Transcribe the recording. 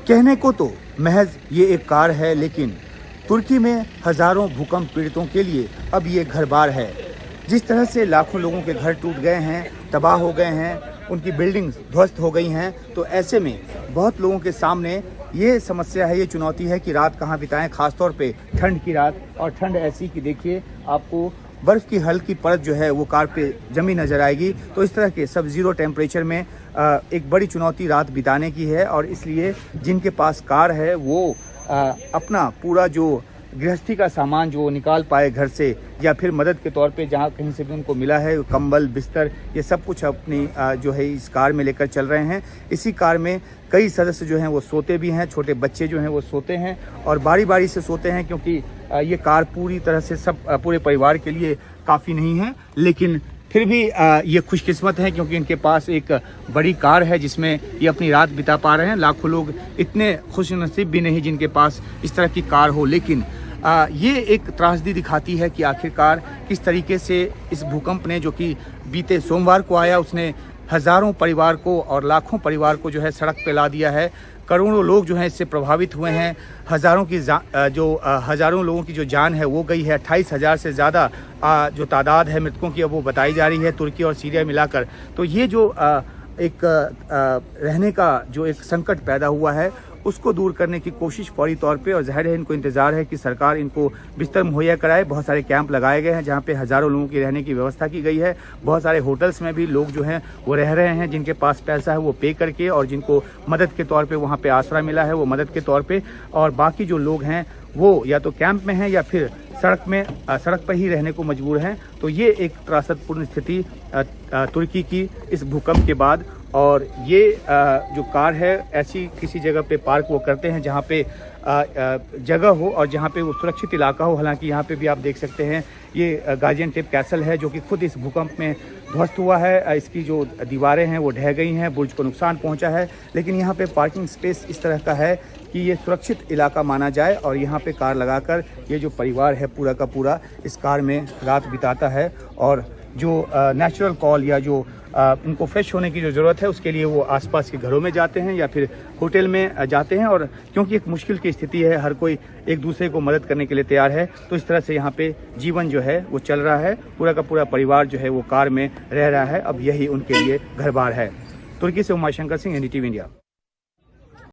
कहने को तो महज ये एक कार है, लेकिन तुर्की में हज़ारों भूकंप पीड़ितों के लिए अब ये घर बार है। जिस तरह से लाखों लोगों के घर टूट गए हैं, तबाह हो गए हैं, उनकी बिल्डिंग्स ध्वस्त हो गई हैं, तो ऐसे में बहुत लोगों के सामने ये समस्या है, ये चुनौती है कि रात कहाँ बिताएं, ख़ासतौर पे ठंड की रात। और ठंड ऐसी कि देखिए आपको बर्फ़ की हल्की परत जो है वो कार पे जमी नज़र आएगी। तो इस तरह के सब ज़ीरो टेम्परेचर में एक बड़ी चुनौती रात बिताने की है। और इसलिए जिनके पास कार है वो अपना पूरा जो गृहस्थी का सामान जो निकाल पाए घर से, या फिर मदद के तौर पे जहाँ कहीं से भी उनको मिला है, कंबल, बिस्तर, ये सब कुछ अपनी जो है इस कार में लेकर चल रहे हैं। इसी कार में कई सदस्य जो हैं वो सोते भी हैं, छोटे बच्चे जो हैं वो सोते हैं और बारी बारी से सोते हैं, क्योंकि ये कार पूरी तरह से पूरे परिवार के लिए काफ़ी नहीं है। लेकिन फिर भी ये खुशकिस्मत हैं क्योंकि इनके पास एक बड़ी कार है जिसमें ये अपनी रात बिता पा रहे हैं। लाखों लोग इतने खुशनसीब भी नहीं जिनके पास इस तरह की कार हो। लेकिन ये एक त्रासदी दिखाती है कि आखिरकार किस तरीके से इस भूकंप ने, जो कि बीते सोमवार को आया, उसने हज़ारों परिवार को और लाखों परिवार को जो है सड़क पे ला दिया है। करोड़ों लोग जो हैं इससे प्रभावित हुए हैं। हज़ारों लोगों की जो जान है वो गई है। 28,000 से ज़्यादा जो तादाद है मृतकों की, अब वो बताई जा रही है तुर्की और सीरिया मिलाकर। तो ये जो एक रहने का जो एक संकट पैदा हुआ है उसको दूर करने की कोशिश फौरी तौर पे, और ज़ाहिर है इनको इंतज़ार है कि सरकार इनको बिस्तर मुहैया कराए। बहुत सारे कैंप लगाए गए हैं जहाँ पे हज़ारों लोगों की रहने की व्यवस्था की गई है। बहुत सारे होटल्स में भी लोग जो हैं वो रह रहे हैं, जिनके पास पैसा है वो पे करके, और जिनको मदद के तौर पे वहाँ पे आसरा मिला है वो मदद के तौर पे, और बाकी जो लोग हैं वो या तो कैंप में हैं या फिर सड़क पर ही रहने को मजबूर हैं। तो ये एक त्रासदपूर्ण स्थिति तुर्की की इस भूकंप के बाद। और ये जो कार है ऐसी किसी जगह पे पार्क वो करते हैं जहाँ पे जगह हो और जहाँ पे वो सुरक्षित इलाका हो। हालांकि यहाँ पे भी आप देख सकते हैं ये गाजियान्टेप कैसल है जो कि खुद इस भूकंप में ध्वस्त हुआ है। इसकी जो दीवारें हैं वो ढह गई हैं, बुर्ज को नुकसान पहुँचा है। लेकिन यहाँ पे पार्किंग स्पेस इस तरह का है कि ये सुरक्षित इलाका माना जाए, और यहाँ पे कार लगाकर ये जो परिवार है पूरा का पूरा इस कार में रात बिताता है। और जो नेचुरल कॉल या जो इनको फ्रेश होने की जो ज़रूरत है उसके लिए वो आसपास के घरों में जाते हैं या फिर होटल में जाते हैं। और क्योंकि एक मुश्किल की स्थिति है, हर कोई एक दूसरे को मदद करने के लिए तैयार है, तो इस तरह से यहाँ पे जीवन जो है वो चल रहा है। पूरा का पूरा परिवार जो है वो कार में रह रहा है। अब यही उनके लिए घर बार है। तुर्की से उमाशंकर सिंह, NDTV इंडिया।